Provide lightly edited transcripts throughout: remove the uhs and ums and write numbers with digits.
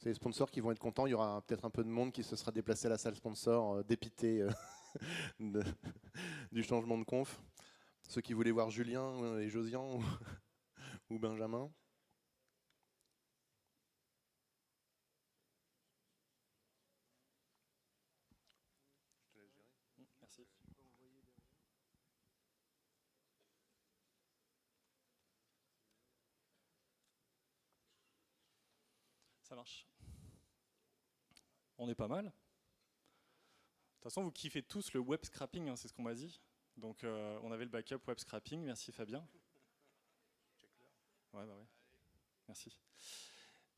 C'est les sponsors qui vont être contents. Il y aura peut-être un peu de monde qui se sera déplacé à la salle sponsor, dépité de- du changement de conf. Ceux qui voulaient voir Julien et Josian ou Benjamin. Merci. Ça marche. On est pas mal. De toute façon, vous kiffez tous le web scrapping, hein, c'est ce qu'on m'a dit. Donc, on avait le backup web scrapping. Merci Fabien. Ouais, bah ouais. Merci.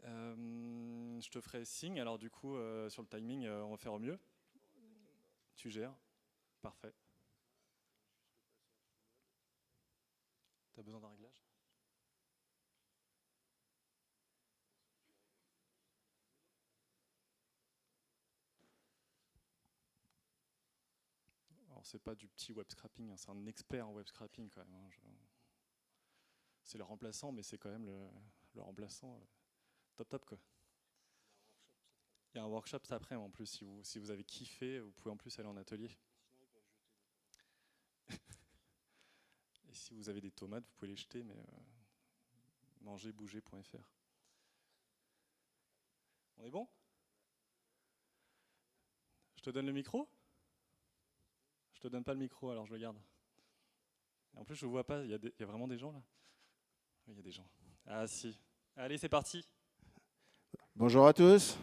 Je te ferai signe. Alors, du coup, sur le timing, on va faire au mieux. Tu gères. Parfait. T'as besoin d'un réglage? Alors, c'est pas du petit web scrapping, hein, c'est un expert en web scrapping quand même, hein. C'est le remplaçant, mais c'est quand même le remplaçant top top quoi. Il y a un workshop cet après en plus, si vous avez kiffé, vous pouvez en plus aller en atelier. Et si vous avez des tomates, vous pouvez les jeter, mais mangerbouger.fr. On est bon? Je te donne le micro? Je te donne pas le micro, alors je le garde. Et en plus, je vois pas, il y a vraiment des gens là? Oui, il y a des gens. Ah si. Allez, c'est parti. Bonjour à tous.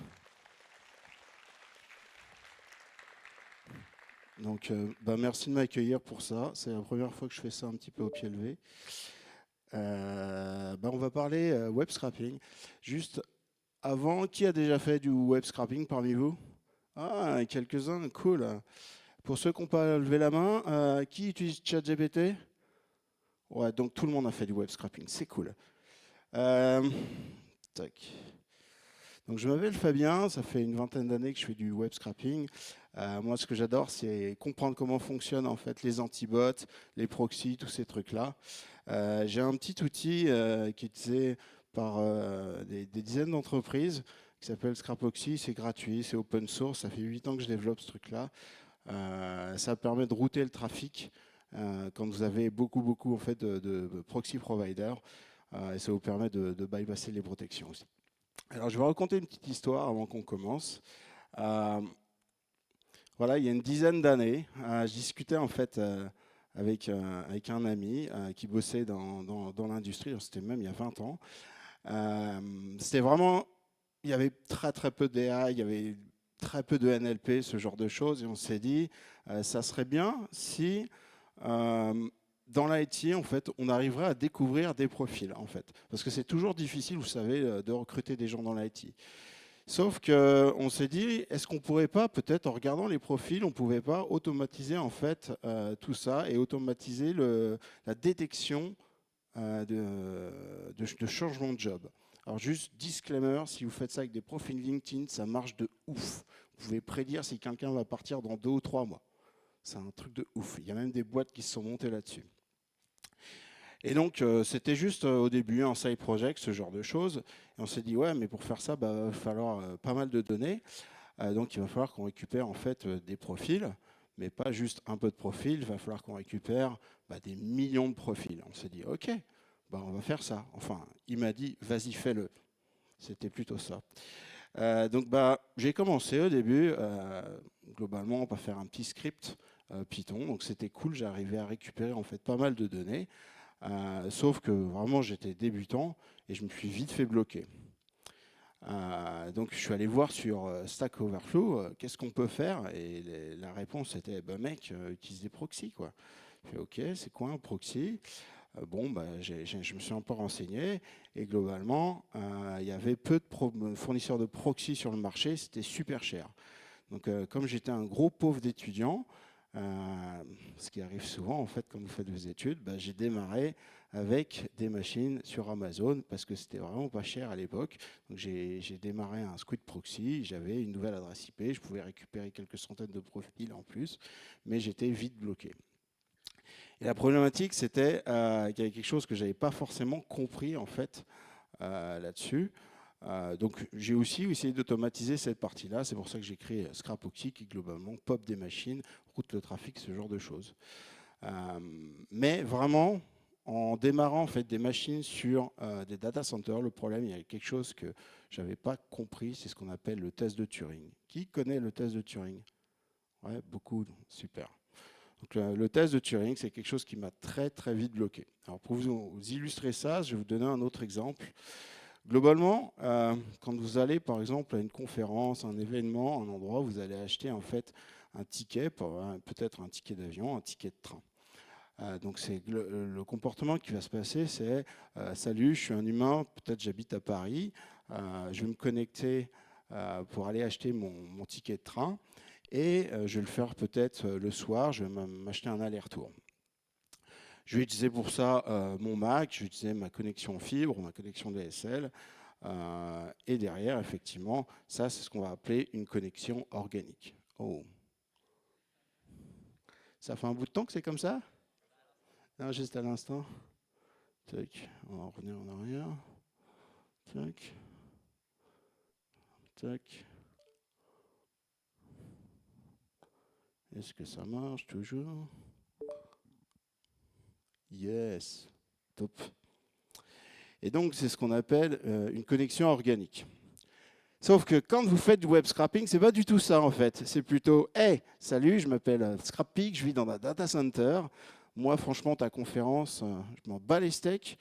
Donc, merci de m'accueillir pour ça. C'est la première fois que je fais ça un petit peu au pied levé. On va parler web scrapping. Juste avant, qui a déjà fait du web scrapping parmi vous? Ah, quelques-uns, cool. Pour ceux qui n'ont pas levé la main, qui utilise ChatGPT? Ouais, donc tout le monde a fait du web scrapping, c'est cool. Euh, tac. Donc je m'appelle Fabien, ça fait une vingtaine d'années que je fais du web scrapping. Moi, ce que j'adore, c'est comprendre comment fonctionnent en fait les antibots, les proxys, tous ces trucs-là. J'ai un petit outil qui est utilisé par des dizaines d'entreprises qui s'appelle Scrapoxy. C'est gratuit, c'est open source. Ça fait 8 ans que je développe ce truc-là. Ça permet de router le trafic quand vous avez beaucoup en fait de proxy providers. Et ça vous permet de bypasser les protections aussi. Alors, je vais raconter une petite histoire avant qu'on commence. Euh, voilà, il y a une dizaine d'années, je discutais en fait avec un ami qui bossait dans l'industrie. C'était même il y a 20 ans. C'était vraiment, il y avait très peu d'AI, il y avait très peu de NLP, ce genre de choses. Et on s'est dit, ça serait bien si dans l'IT, en fait, on arriverait à découvrir des profils, en fait. Parce que c'est toujours difficile, vous savez, de recruter des gens dans l'IT. Sauf qu'on s'est dit, est-ce qu'on pourrait pas, peut-être en regardant les profils, on pouvait pas automatiser en fait tout ça et automatiser la détection de changement de job. Alors juste disclaimer, si vous faites ça avec des profils LinkedIn, ça marche de ouf. Vous pouvez prédire si quelqu'un va partir dans 2 ou 3 mois. C'est un truc de ouf. Il y a même des boîtes qui se sont montées là-dessus. Et donc, c'était juste au début un side project, ce genre de choses. Et on s'est dit, ouais, mais pour faire ça, il va falloir pas mal de données. Donc, il va falloir qu'on récupère en fait des profils, mais pas juste un peu de profils. Il va falloir qu'on récupère des millions de profils. On s'est dit, ok, on va faire ça. Enfin, il m'a dit, vas-y, fais-le. C'était plutôt ça. Donc, j'ai commencé au début. Globalement, on va faire un petit script Python. Donc, c'était cool. J'arrivais à récupérer en fait pas mal de données. Sauf que vraiment j'étais débutant et je me suis vite fait bloquer. Donc je suis allé voir sur Stack Overflow qu'est-ce qu'on peut faire et la réponse était mec, utilise des proxys quoi. Je fais ok, c'est quoi un proxy? Je me suis un peu renseigné et globalement il y avait peu de fournisseurs de proxy sur le marché, c'était super cher. Donc comme j'étais un gros pauvre d'étudiant, ce qui arrive souvent en fait quand vous faites vos études, j'ai démarré avec des machines sur Amazon parce que c'était vraiment pas cher à l'époque. Donc j'ai démarré un Squid Proxy, j'avais une nouvelle adresse IP, je pouvais récupérer quelques centaines de profils en plus, mais j'étais vite bloqué. Et la problématique c'était qu'il y avait quelque chose que j'avais pas forcément compris en fait là-dessus. Donc j'ai aussi essayé d'automatiser cette partie-là. C'est pour ça que j'ai créé Scrapoxy qui globalement pop des machines, route le trafic, ce genre de choses. Mais vraiment, en démarrant en fait, des machines sur des data centers, le problème, il y a quelque chose que je n'avais pas compris, c'est ce qu'on appelle le test de Turing. Qui connaît le test de Turing? Ouais, beaucoup, super. Donc, le test de Turing, c'est quelque chose qui m'a très très vite bloqué. Alors pour vous illustrer ça, je vais vous donner un autre exemple. Globalement, quand vous allez par exemple à une conférence, un événement, un endroit, vous allez acheter en fait un ticket, peut-être un ticket d'avion, un ticket de train. Donc c'est le comportement qui va se passer, c'est salut, je suis un humain, peut-être j'habite à Paris, je vais me connecter pour aller acheter mon ticket de train et je vais le faire peut-être le soir, je vais m'acheter un aller-retour. Je vais utiliser pour ça mon Mac, je vais utiliser ma connexion fibre, ma connexion DSL. Et derrière, effectivement, ça, c'est ce qu'on va appeler une connexion organique. Oh. Ça fait un bout de temps que c'est comme ça? Non, juste à l'instant. Tac, on va revenir en arrière. Tac. Tac. Est-ce que ça marche toujours? Yes. Top. Et donc, c'est ce qu'on appelle une connexion organique. Sauf que quand vous faites du web scrapping, c'est pas du tout ça en fait. C'est plutôt, hey, salut, je m'appelle Scrappeak, je vis dans un data center. Moi, franchement, ta conférence, je m'en bats les steaks.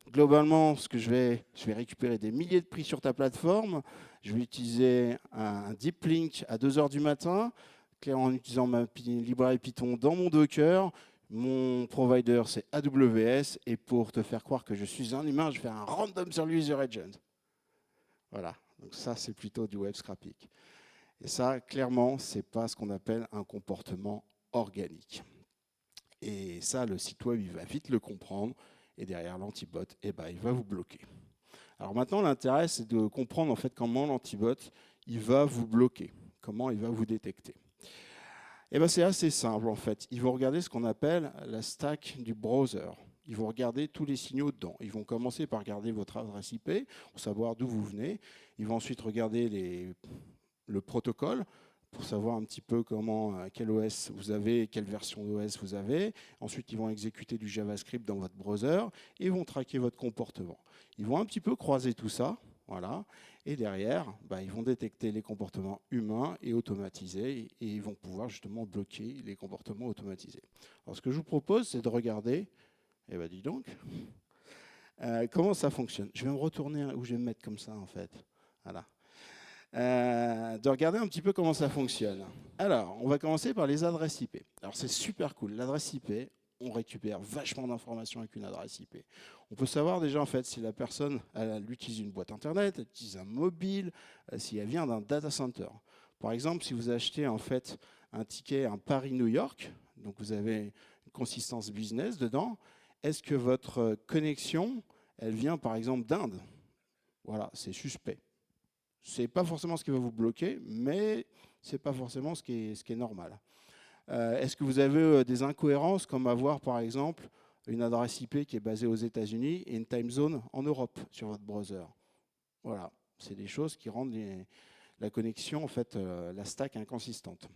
Globalement, ce que je vais récupérer des milliers de prix sur ta plateforme. Je vais utiliser un deep link à 2 h du matin, en utilisant ma librairie Python dans mon Docker. Mon provider, c'est AWS. Et pour te faire croire que je suis un humain, je fais un random sur user agent. Voilà. Donc ça, c'est plutôt du web scrapping. Et ça, clairement, ce n'est pas ce qu'on appelle un comportement organique. Et ça, le site web, il va vite le comprendre. Et derrière l'antibot, eh ben, il va vous bloquer. Alors maintenant, l'intérêt, c'est de comprendre en fait comment l'antibot, il va vous bloquer, comment il va vous détecter. Eh ben, c'est assez simple en fait. Ils vont regarder ce qu'on appelle la stack du browser. Ils vont regarder tous les signaux dedans. Ils vont commencer par regarder votre adresse IP pour savoir d'où vous venez. Ils vont ensuite regarder le protocole pour savoir un petit peu quel OS vous avez, quelle version d'OS vous avez. Ensuite, ils vont exécuter du JavaScript dans votre browser et ils vont traquer votre comportement. Ils vont un petit peu croiser tout ça. Voilà. Et derrière, ils vont détecter les comportements humains et automatisés et ils vont pouvoir justement bloquer les comportements automatisés. Alors, ce que je vous propose, c'est de regarder, dis donc, comment ça fonctionne. Je vais me retourner où je vais me mettre comme ça, en fait. Voilà. De regarder un petit peu comment ça fonctionne. Alors, on va commencer par les adresses IP. Alors, c'est super cool. L'adresse IP, on récupère vachement d'informations avec une adresse IP. On peut savoir déjà, en fait, si la personne elle utilise une boîte Internet, elle utilise un mobile, si elle vient d'un data center. Par exemple, si vous achetez, en fait, un ticket, un Paris-New York, donc vous avez une consistance business dedans, est-ce que votre connexion, elle vient, par exemple, d'Inde? Voilà, c'est suspect. Ce n'est pas forcément ce qui va vous bloquer, mais ce n'est pas forcément ce qui est normal. Est-ce que vous avez des incohérences comme avoir, par exemple, une adresse IP qui est basée aux États-Unis et une time zone en Europe sur votre browser? Voilà, c'est des choses qui rendent la connexion, en fait, la stack inconsistante.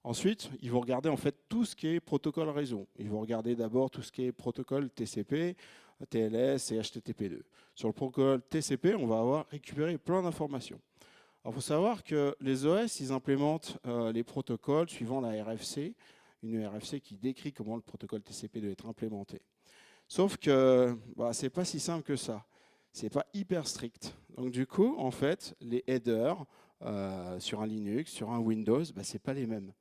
Ensuite, ils vont regarder en fait tout ce qui est protocole réseau. Ils vont regarder d'abord tout ce qui est protocole TCP, TLS et HTTP2. Sur le protocole TCP, on va avoir récupéré plein d'informations. Il faut savoir que les OS, ils implémentent les protocoles suivant la RFC, une RFC qui décrit comment le protocole TCP doit être implémenté. Sauf que ce n'est pas si simple que ça. Ce n'est pas hyper strict. Donc du coup, en fait, les headers sur un Linux, sur un Windows, ce n'est pas les mêmes.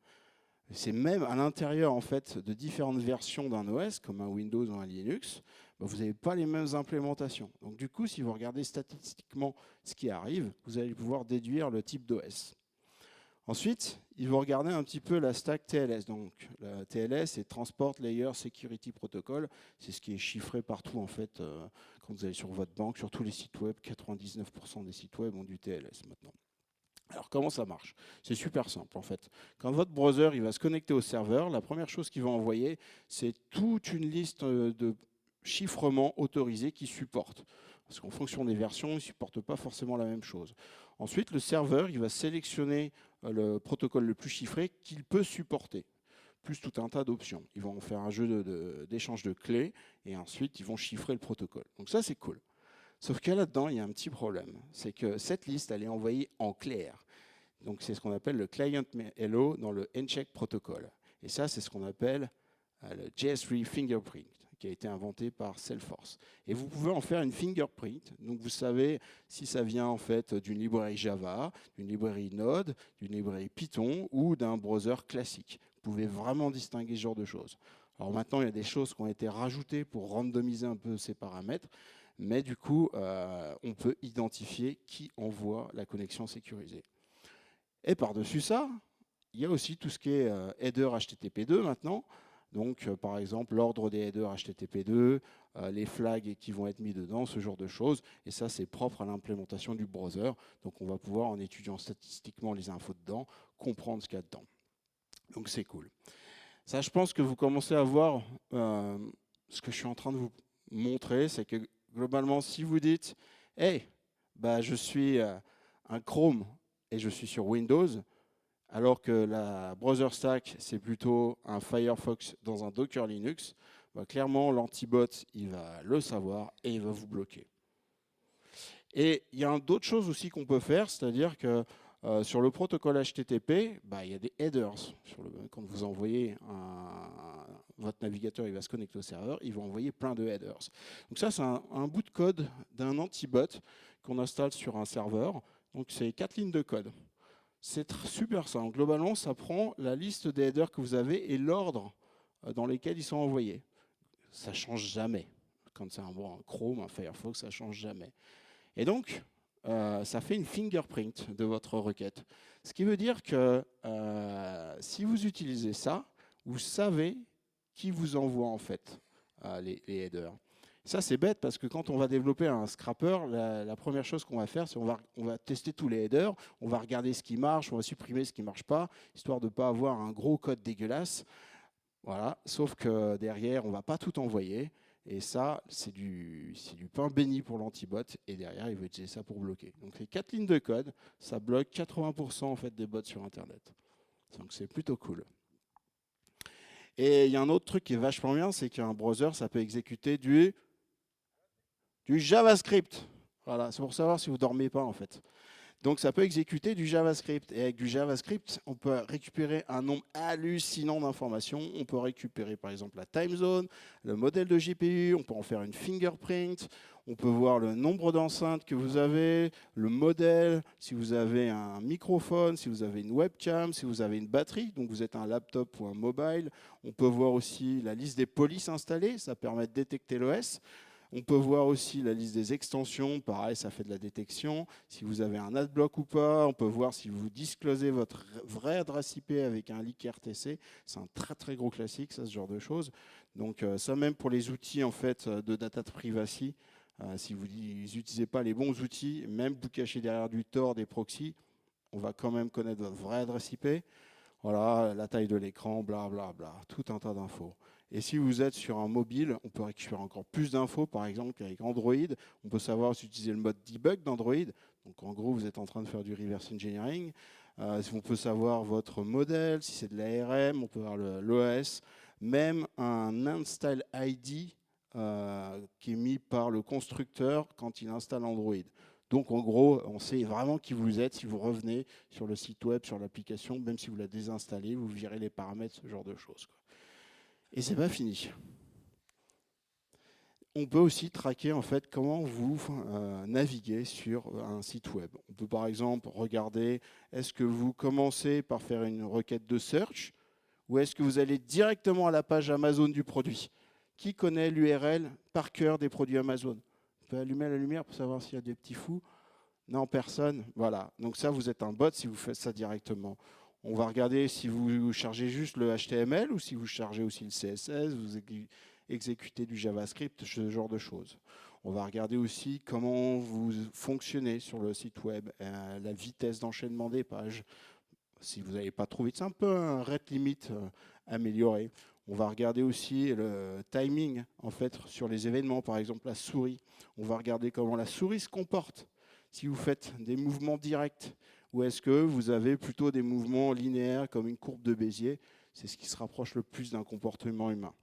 C'est même à l'intérieur en fait, de différentes versions d'un OS, comme un Windows ou un Linux, vous n'avez pas les mêmes implémentations. Donc du coup, si vous regardez statistiquement ce qui arrive, vous allez pouvoir déduire le type d'OS. Ensuite, ils vont regarder un petit peu la stack TLS. Donc la TLS, c'est Transport Layer Security Protocol. C'est ce qui est chiffré partout en fait, quand vous allez sur votre banque, sur tous les sites web. 99% des sites web ont du TLS maintenant. Alors comment ça marche? C'est super simple en fait. Quand votre browser il va se connecter au serveur, la première chose qu'il va envoyer, c'est toute une liste de chiffrements autorisés qu'il supporte. Parce qu'en fonction des versions, ils ne supportent pas forcément la même chose. Ensuite, le serveur, il va sélectionner le protocole le plus chiffré qu'il peut supporter, plus tout un tas d'options. Ils vont faire un jeu d'échange de clés et ensuite, ils vont chiffrer le protocole. Donc ça, c'est cool. Sauf que là-dedans, il y a un petit problème. C'est que cette liste, elle est envoyée en clair. Donc c'est ce qu'on appelle le client hello dans le handshake protocol. Et ça, c'est ce qu'on appelle le JS3 fingerprint, qui a été inventé par Salesforce. Et vous pouvez en faire une fingerprint. Donc vous savez si ça vient en fait d'une librairie Java, d'une librairie Node, d'une librairie Python ou d'un browser classique. Vous pouvez vraiment distinguer ce genre de choses. Alors maintenant, il y a des choses qui ont été rajoutées pour randomiser un peu ces paramètres. Mais du coup, on peut identifier qui envoie la connexion sécurisée. Et par-dessus ça, il y a aussi tout ce qui est header HTTP2 maintenant. Donc, par exemple, l'ordre des headers HTTP2, les flags qui vont être mis dedans, ce genre de choses. Et ça, c'est propre à l'implémentation du browser. Donc, on va pouvoir, en étudiant statistiquement les infos dedans, comprendre ce qu'il y a dedans. Donc, c'est cool. Ça, je pense que vous commencez à voir ce que je suis en train de vous montrer. C'est que, globalement, si vous dites « Hey, bah, je suis un Chrome et je suis sur Windows », alors que la browser stack, c'est plutôt un Firefox dans un Docker Linux, bah, clairement, l'antibot, il va le savoir et il va vous bloquer. Et il y a d'autres choses aussi qu'on peut faire, c'est-à-dire que sur le protocole HTTP, bah, il y a des headers. Quand vous envoyez votre navigateur, il va se connecter au serveur, il va envoyer plein de headers. Donc ça, c'est un bout de code d'un antibot qu'on installe sur un serveur. Donc c'est 4 lignes de code. C'est super simple. Globalement, ça prend la liste des headers que vous avez et l'ordre dans lesquels ils sont envoyés. Ça ne change jamais. Quand c'est un Chrome, un Firefox, ça ne change jamais. Et donc, ça fait une fingerprint de votre requête. Ce qui veut dire que si vous utilisez ça, vous savez qui vous envoie en fait les headers. Ça, c'est bête parce que quand on va développer un scrapper, la première chose qu'on va faire, c'est on va tester tous les headers, on va regarder ce qui marche, on va supprimer ce qui ne marche pas, histoire de ne pas avoir un gros code dégueulasse. Voilà. Sauf que derrière, on ne va pas tout envoyer. Et ça, c'est du pain béni pour l'antibot. Et derrière, il va utiliser ça pour bloquer. Donc, les 4 lignes de code, ça bloque 80% en fait, des bots sur Internet. Donc, c'est plutôt cool. Et il y a un autre truc qui est vachement bien, c'est qu'un browser, ça peut exécuter du JavaScript. Voilà, c'est pour savoir si vous ne dormez pas en fait. Donc ça peut exécuter du JavaScript. Et avec du JavaScript, on peut récupérer un nombre hallucinant d'informations. On peut récupérer par exemple la time zone, le modèle de GPU, on peut en faire une fingerprint, on peut voir le nombre d'enceintes que vous avez, le modèle, si vous avez un microphone, si vous avez une webcam, si vous avez une batterie, donc vous êtes un laptop ou un mobile. On peut voir aussi la liste des polices installées, ça permet de détecter l'OS. On peut voir aussi la liste des extensions, pareil, ça fait de la détection. Si vous avez un adblock ou pas, on peut voir si vous disclosez votre vraie adresse IP avec un leak RTC. C'est un très très gros classique, ça, ce genre de choses. Donc ça même pour les outils en fait de data privacy, si vous n'utilisez pas les bons outils, même vous cachez derrière du Tor, des proxys, on va quand même connaître votre vraie adresse IP. Voilà, la taille de l'écran, blablabla, tout un tas d'infos. Et si vous êtes sur un mobile, on peut récupérer encore plus d'infos. Par exemple, avec Android, on peut savoir si utiliser le mode debug d'Android. Donc en gros, vous êtes en train de faire du reverse engineering. On peut savoir votre modèle, si c'est de l'ARM, on peut voir l'OS. Même un install ID qui est mis par le constructeur quand il installe Android. Donc en gros, on sait vraiment qui vous êtes si vous revenez sur le site web, sur l'application, même si vous la désinstallez, vous virez les paramètres, ce genre de choses. Et c'est pas fini. On peut aussi traquer en fait comment vous naviguez sur un site web. On peut par exemple regarder, est-ce que vous commencez par faire une requête de search ou est-ce que vous allez directement à la page Amazon du produit? Qui connaît l'URL par cœur des produits Amazon? On peut allumer la lumière pour savoir s'il y a des petits fous. Non, personne. Voilà. Donc ça, vous êtes un bot si vous faites ça directement. On va regarder si vous chargez juste le HTML ou si vous chargez aussi le CSS, vous exécutez du JavaScript, ce genre de choses. On va regarder aussi comment vous fonctionnez sur le site web, la vitesse d'enchaînement des pages. Si vous n'avez pas trop vite, c'est un peu un rate limit amélioré. On va regarder aussi le timing en fait sur les événements, par exemple la souris. On va regarder comment la souris se comporte. Si vous faites des mouvements directs ou est-ce que vous avez plutôt des mouvements linéaires comme une courbe de Bézier, c'est ce qui se rapproche le plus d'un comportement humain.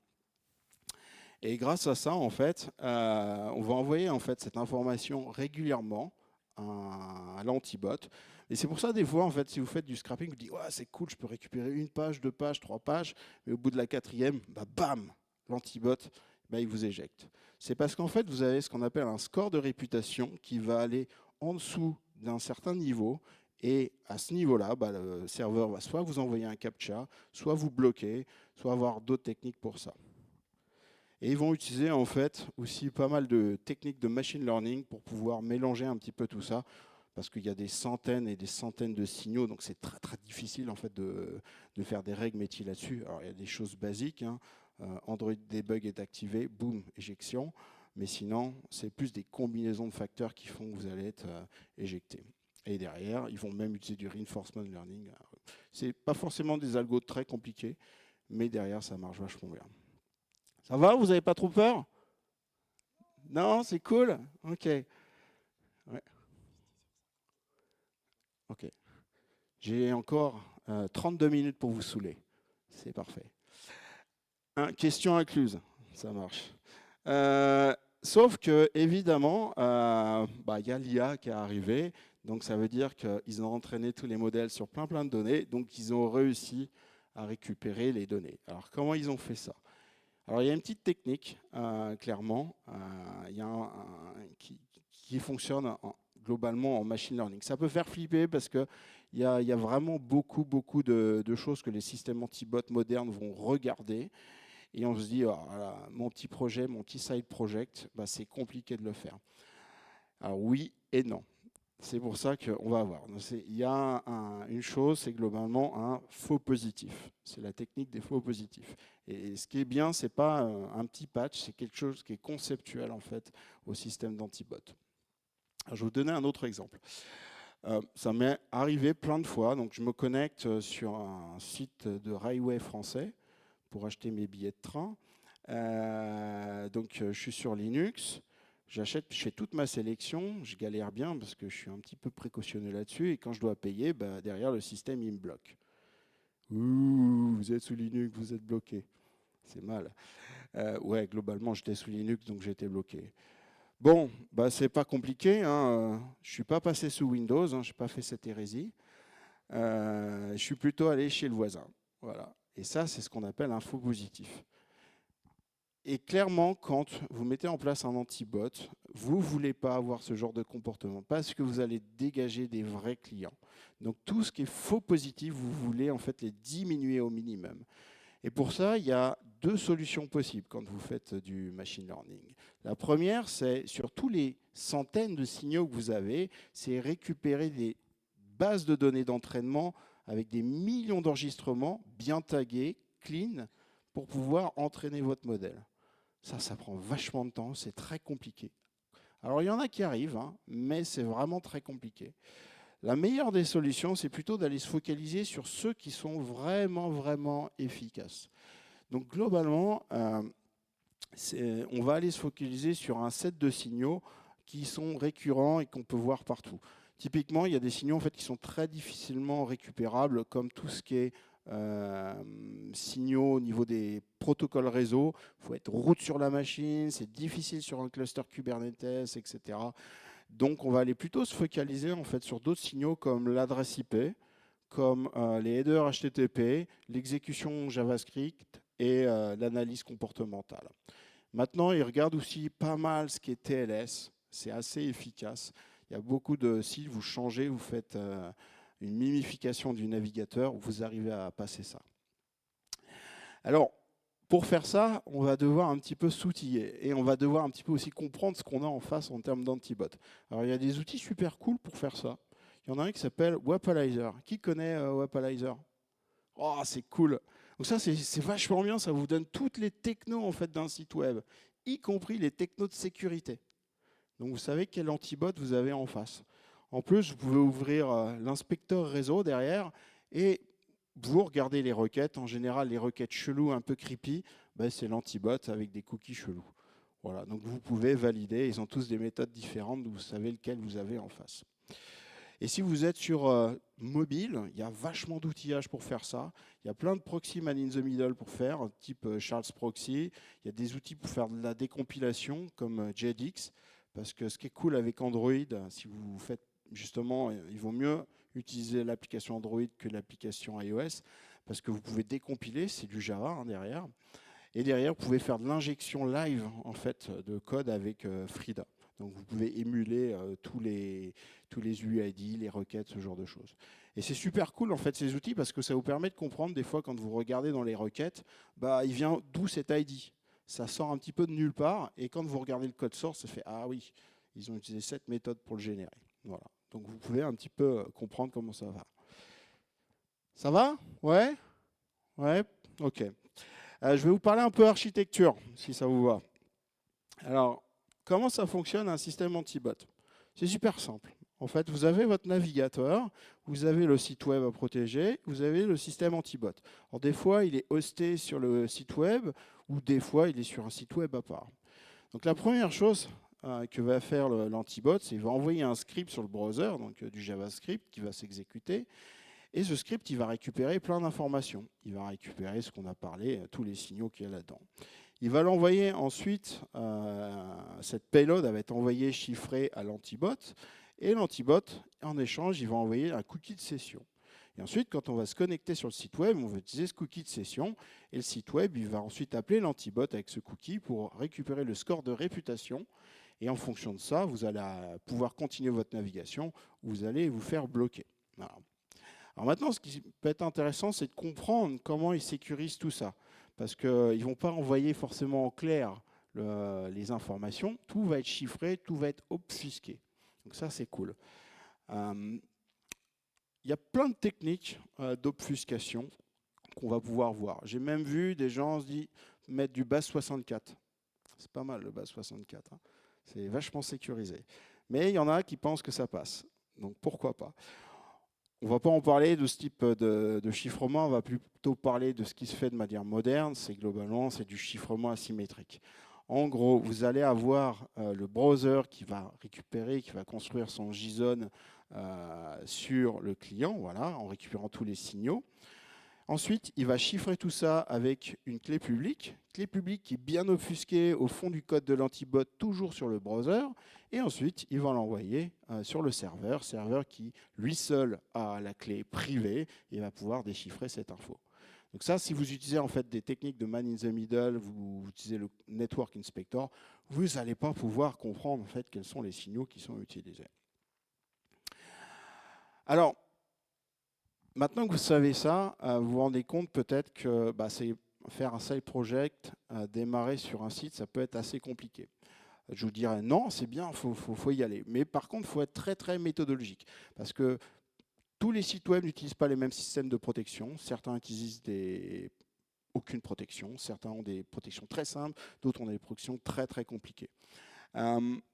Et grâce à ça, en fait, on va envoyer en fait cette information régulièrement à l'antibot. Et c'est pour ça, des fois, en fait, si vous faites du scrapping, vous dites ouais, c'est cool, je peux récupérer 1 page, 2 pages, 3 pages, mais au bout de la 4e, bah, bam, l'antibot, bah, il vous éjecte. C'est parce qu'en fait, vous avez ce qu'on appelle un score de réputation qui va aller en dessous d'un certain niveau. Et à ce niveau-là, bah, le serveur va soit vous envoyer un captcha, soit vous bloquer, soit avoir d'autres techniques pour ça. Et ils vont utiliser en fait aussi pas mal de techniques de machine learning pour pouvoir mélanger un petit peu tout ça, parce qu'il y a des centaines et des centaines de signaux, donc c'est très très difficile en fait de faire des règles métiers là-dessus. Alors il y a des choses basiques, hein. Android debug est activé, boum, éjection, mais sinon c'est plus des combinaisons de facteurs qui font que vous allez être éjecté. Et derrière, ils vont même utiliser du reinforcement learning. C'est pas forcément des algos très compliqués, mais derrière ça marche vachement bien. Ça va? Vous n'avez pas trop peur? Non, c'est cool? Ok. Ouais. Ok. J'ai encore 32 minutes pour vous saouler. C'est parfait. Question incluse. Ça marche. Sauf que, évidemment, y a l'IA qui est arrivée. Donc, ça veut dire qu'ils ont entraîné tous les modèles sur plein de données. Donc, ils ont réussi à récupérer les données. Alors, comment ils ont fait ça? Alors, il y a une petite technique, clairement, il y a qui fonctionne globalement en machine learning. Ça peut faire flipper parce qu'il y a vraiment beaucoup de choses que les systèmes anti-bots modernes vont regarder. Et on se dit, oh, voilà, mon petit projet, mon petit side project, bah, c'est compliqué de le faire. Alors oui et non. C'est pour ça qu'on va voir. Il y a une chose, c'est globalement un faux positif. C'est la technique des faux positifs. Et ce qui est bien, ce n'est pas un petit patch, c'est quelque chose qui est conceptuel en fait au système d'antibot. Je vais vous donner un autre exemple. Ça m'est arrivé plein de fois. Donc je me connecte sur un site de railway français pour acheter mes billets de train. Donc je suis sur Linux. Je fais toute ma sélection, je galère bien parce que je suis un petit peu précautionneux là-dessus et quand je dois payer, bah, derrière le système il me bloque. Ouh, vous êtes sous Linux, vous êtes bloqué. C'est mal. Ouais, globalement j'étais sous Linux donc j'étais bloqué. Bon, bah, c'est pas compliqué, hein. Je suis pas passé sous Windows, hein, je n'ai pas fait cette hérésie. Je suis plutôt allé chez le voisin. Voilà. Et ça, c'est ce qu'on appelle un faux positif. Et clairement, quand vous mettez en place un anti-bot, vous ne voulez pas avoir ce genre de comportement parce que vous allez dégager des vrais clients. Donc tout ce qui est faux positif, vous voulez en fait les diminuer au minimum. Et pour ça, il y a 2 solutions possibles quand vous faites du machine learning. La première, c'est sur tous les centaines de signaux que vous avez, c'est récupérer des bases de données d'entraînement avec des millions d'enregistrements bien tagués, clean, pour pouvoir entraîner votre modèle. Ça prend vachement de temps, c'est très compliqué. Alors il y en a qui arrivent, hein, mais c'est vraiment très compliqué. La meilleure des solutions, c'est plutôt d'aller se focaliser sur ceux qui sont vraiment efficaces. Donc globalement, on va aller se focaliser sur un set de signaux qui sont récurrents et qu'on peut voir partout. Typiquement, il y a des signaux en fait, qui sont très difficilement récupérables, comme tout ce qui est signaux au niveau des protocoles réseau. Il faut être root sur la machine, c'est difficile sur un cluster Kubernetes, etc. Donc on va aller plutôt se focaliser en fait, sur d'autres signaux comme l'adresse IP, comme les headers HTTP, l'exécution JavaScript et l'analyse comportementale. Maintenant, ils regardent aussi pas mal ce qui est TLS. C'est assez efficace. Il y a beaucoup de... Si vous changez, vous faites une mimification du navigateur, vous arrivez à passer ça. Alors, pour faire ça, on va devoir un petit peu s'outiller et on va devoir un petit peu aussi comprendre ce qu'on a en face en termes d'antibot. Alors, il y a des outils super cool pour faire ça. Il y en a un qui s'appelle Wapalizer. Qui connaît Wapalizer? Oh, c'est cool. Donc ça, c'est vachement bien. Ça vous donne toutes les technos en fait, d'un site web, y compris les technos de sécurité. Donc vous savez quel antibot vous avez en face. En plus, vous pouvez ouvrir l'inspecteur réseau derrière et vous regardez les requêtes. En général, les requêtes cheloues, un peu creepy, ben, c'est l'antibot avec des cookies chelous. Voilà, donc vous pouvez valider. Ils ont tous des méthodes différentes, vous savez lequel vous avez en face. Et si vous êtes sur mobile, il y a vachement d'outillage pour faire ça. Il y a plein de proxy man in the middle pour faire, type Charles Proxy. Il y a des outils pour faire de la décompilation, comme JEDX. Parce que ce qui est cool avec Android, si vous faites justement, il vaut mieux utiliser l'application Android que l'application iOS, parce que vous pouvez décompiler, c'est du Java hein, derrière. Et derrière, vous pouvez faire de l'injection live en fait, de code avec Frida. Donc vous pouvez émuler tous les UID, les requêtes, ce genre de choses. Et c'est super cool en fait ces outils parce que ça vous permet de comprendre des fois quand vous regardez dans les requêtes, bah, il vient d'où cet ID. Ça sort un petit peu de nulle part et quand vous regardez le code source, ça fait ah oui, ils ont utilisé cette méthode pour le générer. Voilà. Donc vous pouvez un petit peu comprendre comment ça va. Ça va? Ouais? Ouais? Ok. Je vais vous parler un peu architecture, si ça vous va. Alors, comment ça fonctionne un système anti-bot? C'est super simple. En fait, vous avez votre navigateur, vous avez le site web à protéger, vous avez le système anti-bot. Alors, des fois, il est hosté sur le site web ou des fois, il est sur un site web à part. Donc, la première chose que va faire l'anti-bot, c'est qu'il va envoyer un script sur le browser, donc du JavaScript qui va s'exécuter. Et ce script, il va récupérer plein d'informations. Il va récupérer ce qu'on a parlé, tous les signaux qu'il y a là-dedans. Il va l'envoyer ensuite, cette payload va être envoyée chiffrée à l'antibot. Et l'antibot, en échange, il va envoyer un cookie de session. Et ensuite, quand on va se connecter sur le site web, on va utiliser ce cookie de session. Et le site web, il va ensuite appeler l'antibot avec ce cookie pour récupérer le score de réputation. Et en fonction de ça, vous allez pouvoir continuer votre navigation ou vous allez vous faire bloquer. Voilà. Alors maintenant, ce qui peut être intéressant, c'est de comprendre comment ils sécurisent tout ça. Parce qu'ils ne vont pas envoyer forcément en clair les informations. Tout va être chiffré, tout va être obfusqué. Donc ça, c'est cool. Il y a plein de techniques d'obfuscation qu'on va pouvoir voir. J'ai même vu des gens se dire mettre du base 64. C'est pas mal le base 64. Hein. C'est vachement sécurisé. Mais il y en a qui pensent que ça passe. Donc pourquoi pas? On ne va pas en parler de ce type de chiffrement, on va plutôt parler de ce qui se fait de manière moderne, c'est globalement c'est du chiffrement asymétrique. En gros, vous allez avoir le browser qui va récupérer, qui va construire son JSON sur le client, voilà, en récupérant tous les signaux. Ensuite, il va chiffrer tout ça avec une clé publique qui est bien obfusquée au fond du code de l'antibot, toujours sur le browser. Et ensuite, il va l'envoyer sur le serveur qui, lui seul, a la clé privée et va pouvoir déchiffrer cette info. Donc ça, si vous utilisez en fait des techniques de man in the middle, vous utilisez le Network Inspector, vous n'allez pas pouvoir comprendre en fait quels sont les signaux qui sont utilisés. Alors, maintenant que vous savez ça, vous vous rendez compte peut-être que c'est faire un side project, démarrer sur un site, ça peut être assez compliqué. Je vous dirais non, c'est bien, faut y aller. Mais par contre, il faut être très très méthodologique. Parce que tous les sites web n'utilisent pas les mêmes systèmes de protection. Certains utilisent aucune protection, certains ont des protections très simples, d'autres ont des protections très très compliquées.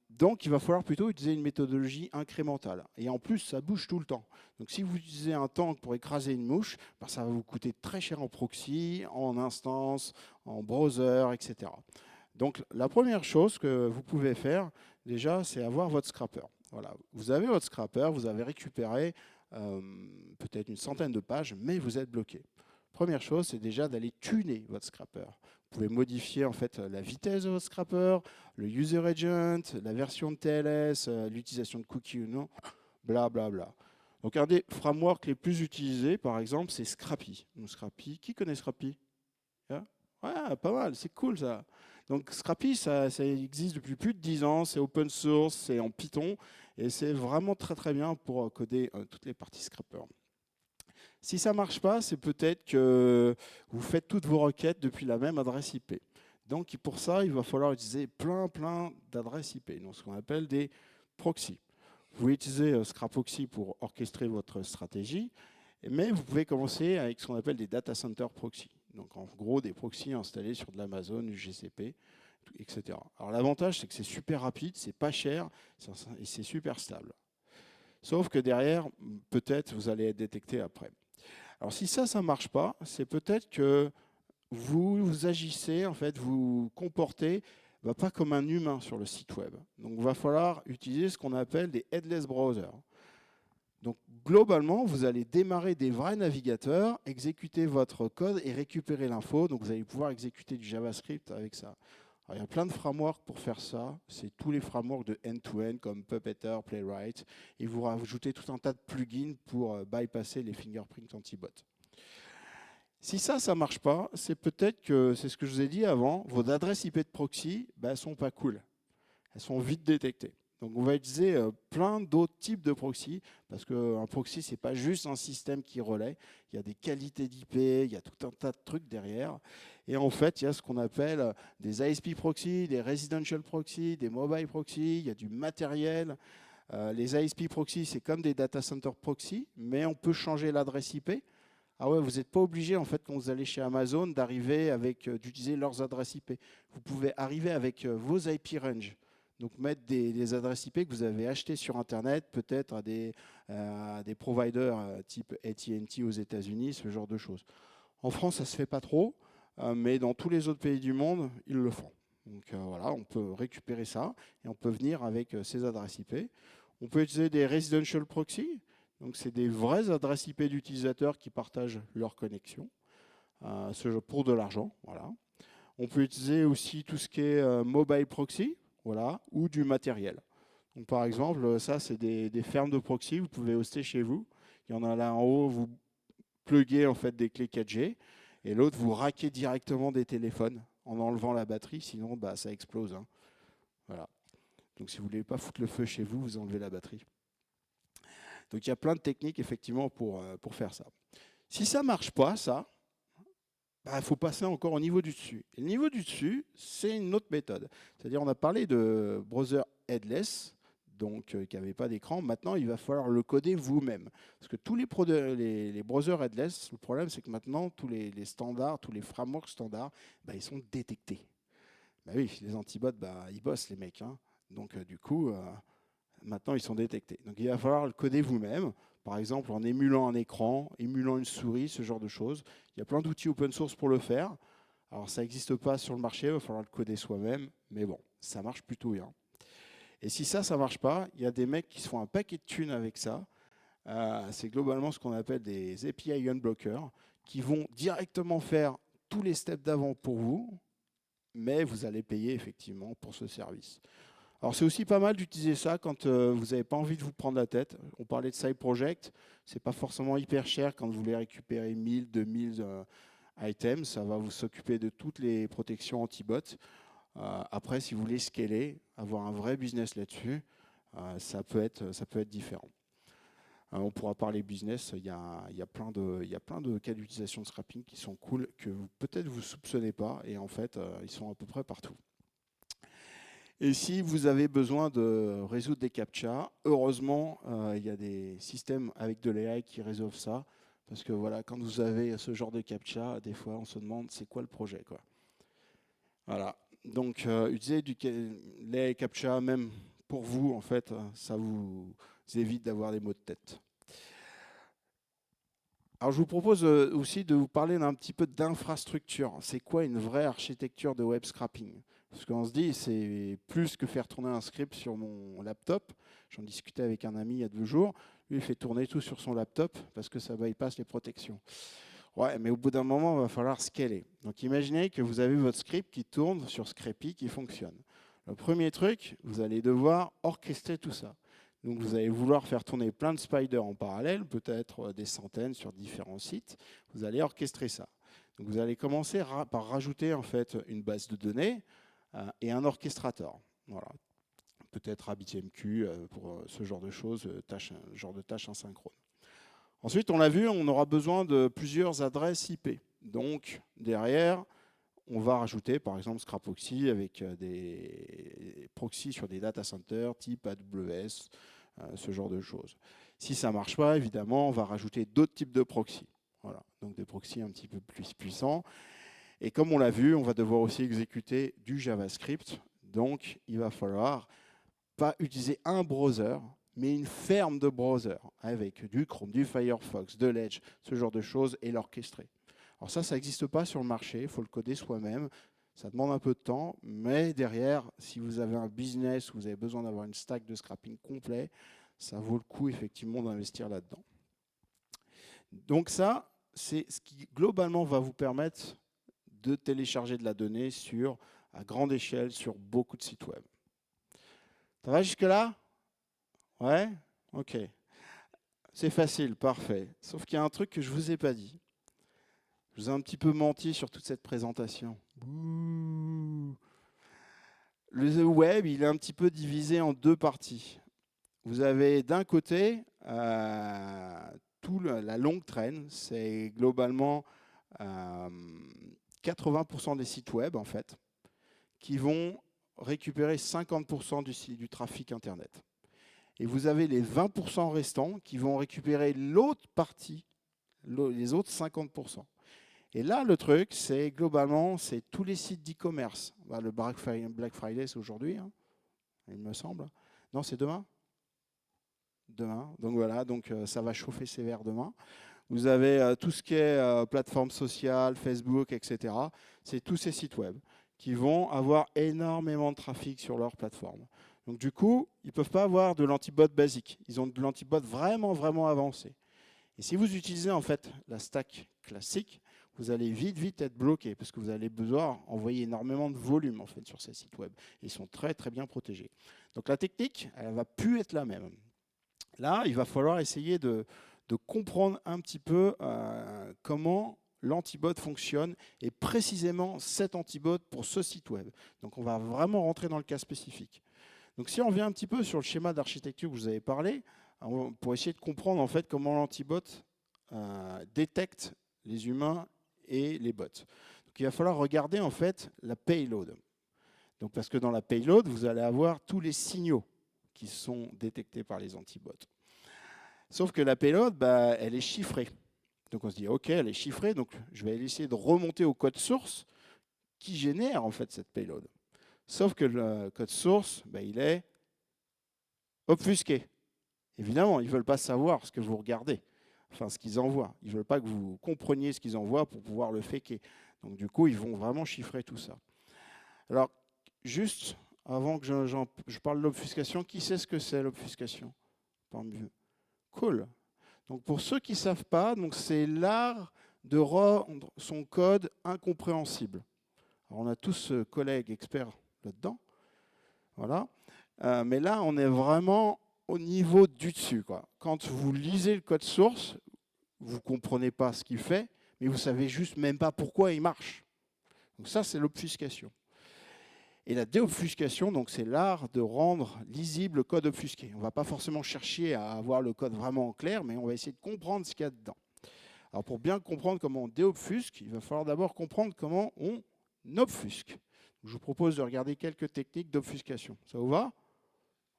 Donc, il va falloir plutôt utiliser une méthodologie incrémentale. Et en plus, ça bouge tout le temps. Donc, si vous utilisez un tank pour écraser une mouche, ça va vous coûter très cher en proxy, en instance, en browser, etc. Donc, la première chose que vous pouvez faire, déjà, c'est avoir votre scrapper. Voilà. Vous avez votre scrapper, vous avez récupéré peut-être une centaine de pages, mais vous êtes bloqué. Première chose, c'est déjà d'aller tuner votre scrapper. Vous pouvez modifier en fait la vitesse de votre scrapper, le user agent, la version de TLS, l'utilisation de cookies ou non, blablabla. Bla bla. Donc un des frameworks les plus utilisés, par exemple, c'est Scrappy. Donc, Scrappy, qui connaît Scrappy? Ouais, pas mal, c'est cool ça. Donc Scrappy, ça existe depuis plus de 10 ans, c'est open source, c'est en Python, et c'est vraiment très très bien pour coder toutes les parties scrapper. Si ça ne marche pas, c'est peut-être que vous faites toutes vos requêtes depuis la même adresse IP. Donc pour ça, il va falloir utiliser plein d'adresses IP, donc ce qu'on appelle des proxys. Vous pouvez utiliser Scrapoxy pour orchestrer votre stratégie, mais vous pouvez commencer avec ce qu'on appelle des data center proxy. Donc en gros, des proxys installés sur de l'Amazon, du GCP, etc. Alors l'avantage, c'est que c'est super rapide, c'est pas cher et c'est super stable. Sauf que derrière, peut-être, vous allez être détecté après. Alors si ça ne marche pas, c'est peut-être que vous agissez, en fait, vous comportez pas comme un humain sur le site web. Donc il va falloir utiliser ce qu'on appelle des headless browsers. Donc globalement, vous allez démarrer des vrais navigateurs, exécuter votre code et récupérer l'info. Donc vous allez pouvoir exécuter du JavaScript avec ça. Alors, il y a plein de frameworks pour faire ça. C'est tous les frameworks de end-to-end comme Puppeteer, Playwright. Et vous rajoutez tout un tas de plugins pour bypasser les fingerprints anti-bot. Si ça ne marche pas, c'est peut-être que, c'est ce que je vous ai dit avant, vos adresses IP de proxy ne sont pas cool. Elles sont vite détectées. Donc on va utiliser plein d'autres types de proxy, parce qu'un proxy, ce n'est pas juste un système qui relaie, il y a des qualités d'IP, il y a tout un tas de trucs derrière. Et en fait, il y a ce qu'on appelle des ISP proxy, des residential proxy, des mobile proxy, il y a du matériel. Les ISP proxy, c'est comme des data center proxy, mais on peut changer l'adresse IP. Ah ouais, vous n'êtes pas obligé, en fait, quand vous allez chez Amazon, d'arriver avec, d'utiliser leurs adresses IP. Vous pouvez arriver avec vos IP range. Donc mettre des adresses IP que vous avez achetées sur Internet, peut-être à des providers type AT&T aux États-Unis, ce genre de choses. En France, ça ne se fait pas trop, mais dans tous les autres pays du monde, ils le font. Donc voilà, on peut récupérer ça et on peut venir avec ces adresses IP. On peut utiliser des residential proxy. Donc c'est des vraies adresses IP d'utilisateurs qui partagent leur connexion pour de l'argent. Voilà. On peut utiliser aussi tout ce qui est mobile proxy. Voilà, ou du matériel. Donc, par exemple, ça, c'est des fermes de proxy, vous pouvez hoster chez vous. Il y en a là en haut, vous pluguez en fait des clés 4G, et l'autre, vous raquez directement des téléphones en enlevant la batterie, sinon ça explose. Hein. Voilà. Donc si vous ne voulez pas foutre le feu chez vous, vous enlevez la batterie. Donc il y a plein de techniques effectivement pour faire ça. Si ça ne marche pas, ça, il faut passer encore au niveau du dessus. Et le niveau du dessus, c'est une autre méthode. C'est-à-dire, on a parlé de browser headless, donc qui n'avait pas d'écran. Maintenant, il va falloir le coder vous-même. Parce que tous les browsers headless, le problème, c'est que maintenant, tous les standards, tous les frameworks standards, ils sont détectés. Oui, les antibots, ils bossent, les mecs. Hein. Donc, du coup, maintenant, ils sont détectés. Donc, il va falloir le coder vous-même. Par exemple, en émulant un écran, émulant une souris, ce genre de choses. Il y a plein d'outils open source pour le faire. Alors, ça n'existe pas sur le marché, il va falloir le coder soi-même. Mais bon, ça marche plutôt bien. Et si ça ne marche pas, il y a des mecs qui se font un paquet de thunes avec ça. C'est globalement ce qu'on appelle des API unblockers qui vont directement faire tous les steps d'avant pour vous, mais vous allez payer effectivement pour ce service. Alors c'est aussi pas mal d'utiliser ça quand vous n'avez pas envie de vous prendre la tête. On parlait de side project, c'est pas forcément hyper cher quand vous voulez récupérer 1000, 2000 items. Ça va vous s'occuper de toutes les protections anti-bot. Après, si vous voulez scaler, avoir un vrai business là-dessus, ça peut être différent. On pourra parler business, il y a plein de cas d'utilisation de scrapping qui sont cool, que peut-être vous ne soupçonnez pas, et en fait, ils sont à peu près partout. Et si vous avez besoin de résoudre des captchas, heureusement, il y a des systèmes avec de l'AI qui résolvent ça. Parce que voilà, quand vous avez ce genre de captcha, des fois, on se demande c'est quoi le projet, quoi. Voilà. Donc, utiliser l'AI captcha, même pour vous, en fait, ça vous évite d'avoir des maux de tête. Alors, je vous propose aussi de vous parler d'un petit peu d'infrastructure. C'est quoi une vraie architecture de web scrapping? Parce qu'on se dit, c'est plus que faire tourner un script sur mon laptop. J'en discutais avec un ami il y a 2 jours. Lui, il fait tourner tout sur son laptop parce que ça bypasse les protections. Ouais, mais au bout d'un moment, il va falloir scaler. Donc, imaginez que vous avez votre script qui tourne sur Scrapy qui fonctionne. Le premier truc, vous allez devoir orchestrer tout ça. Donc, vous allez vouloir faire tourner plein de spiders en parallèle, peut-être des centaines sur différents sites. Vous allez orchestrer ça. Donc, vous allez commencer par rajouter en fait une base de données et un orchestrateur. Voilà. Peut-être RabbitMQ pour ce genre de choses, genre de tâches asynchrones. Ensuite, on l'a vu, on aura besoin de plusieurs adresses IP. Donc, derrière, on va rajouter par exemple Scraproxy avec des proxys sur des data centers type AWS, ce genre de choses. Si ça ne marche pas, évidemment, on va rajouter d'autres types de proxys. Voilà. Donc des proxys un petit peu plus puissants. Et comme on l'a vu, on va devoir aussi exécuter du JavaScript. Donc, il va falloir pas utiliser un browser, mais une ferme de browser avec du Chrome, du Firefox, de l'Edge, ce genre de choses, et l'orchestrer. Alors ça n'existe pas sur le marché, il faut le coder soi-même. Ça demande un peu de temps, mais derrière, si vous avez un business où vous avez besoin d'avoir une stack de scrapping complet, ça vaut le coup effectivement d'investir là-dedans. Donc ça, c'est ce qui globalement va vous permettre de télécharger de la donnée à grande échelle sur beaucoup de sites web. Ça va jusque-là? Ouais? Ok. C'est facile, parfait. Sauf qu'il y a un truc que je ne vous ai pas dit. Je vous ai un petit peu menti sur toute cette présentation. Le web, il est un petit peu divisé en deux parties. Vous avez d'un côté la longue traîne, c'est globalement 80% des sites web en fait, qui vont récupérer 50% du trafic Internet. Et vous avez les 20% restants qui vont récupérer l'autre partie, les autres 50%. Et là, le truc, c'est globalement, c'est tous les sites d'e-commerce. Le Black Friday, c'est aujourd'hui, hein, il me semble. Non, c'est demain? Demain. Donc voilà, donc ça va chauffer sévère demain. Vous avez tout ce qui est plateforme sociale, Facebook, etc. C'est tous ces sites web qui vont avoir énormément de trafic sur leur plateforme. Donc du coup, ils ne peuvent pas avoir de l'antibot basique. Ils ont de l'antibot vraiment, vraiment avancé. Et si vous utilisez en fait la stack classique, vous allez vite être bloqué parce que vous allez besoin envoyer énormément de volume en fait sur ces sites web. Ils sont très très bien protégés. Donc la technique, elle ne va plus être la même. Là, il va falloir essayer de comprendre un petit peu comment l'antibot fonctionne et précisément cet antibot pour ce site web. Donc on va vraiment rentrer dans le cas spécifique. Donc si on revient un petit peu sur le schéma d'architecture que je vous avez parlé, pour essayer de comprendre en fait comment l'antibot détecte les humains et les bots. Donc il va falloir regarder en fait la payload. Donc parce que dans la payload, vous allez avoir tous les signaux qui sont détectés par les antibots. Sauf que la payload, elle est chiffrée. Donc on se dit, ok, elle est chiffrée, donc je vais essayer de remonter au code source qui génère en fait cette payload. Sauf que le code source, il est obfusqué. Évidemment, ils ne veulent pas savoir ce que vous regardez, enfin ce qu'ils envoient. Ils ne veulent pas que vous compreniez ce qu'ils envoient pour pouvoir le faker. Donc du coup, ils vont vraiment chiffrer tout ça. Alors, juste avant que je parle de l'obfuscation, qui sait ce que c'est l'obfuscation? Cool. Donc pour ceux qui ne savent pas, c'est l'art de rendre son code incompréhensible. Alors on a tous collègues experts là-dedans. Voilà. Mais là, on est vraiment au niveau du dessus, quoi. Quand vous lisez le code source, vous ne comprenez pas ce qu'il fait, mais vous ne savez juste même pas pourquoi il marche. Donc ça, c'est l'obfuscation. Et la déobfuscation, c'est l'art de rendre lisible le code obfusqué. On ne va pas forcément chercher à avoir le code vraiment clair, mais on va essayer de comprendre ce qu'il y a dedans. Alors pour bien comprendre comment on déobfusque, il va falloir d'abord comprendre comment on obfusque. Je vous propose de regarder quelques techniques d'obfuscation. Ça vous va?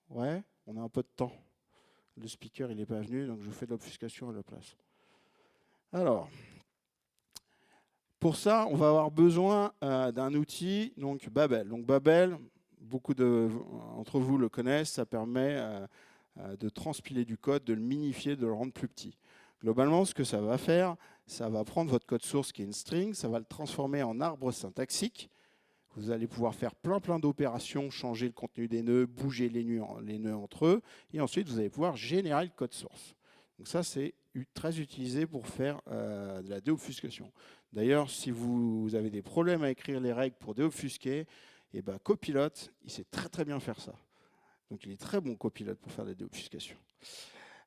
Ouais, on a un peu de temps. Le speaker, il n'est pas venu, donc je fais de l'obfuscation à la place. Alors, pour ça, on va avoir besoin d'un outil, donc Babel. Donc Babel, beaucoup d'entre vous le connaissent, ça permet de transpiler du code, de le minifier, de le rendre plus petit. Globalement, ce que ça va faire, ça va prendre votre code source qui est une string, ça va le transformer en arbre syntaxique. Vous allez pouvoir faire plein d'opérations, changer le contenu des nœuds, bouger les nœuds entre eux, et ensuite vous allez pouvoir générer le code source. Donc ça, c'est très utilisé pour faire de la déobfuscation. D'ailleurs, si vous avez des problèmes à écrire les règles pour déobfusquer, Copilot, il sait très bien faire ça. Donc il est très bon Copilot pour faire de la déobfuscation.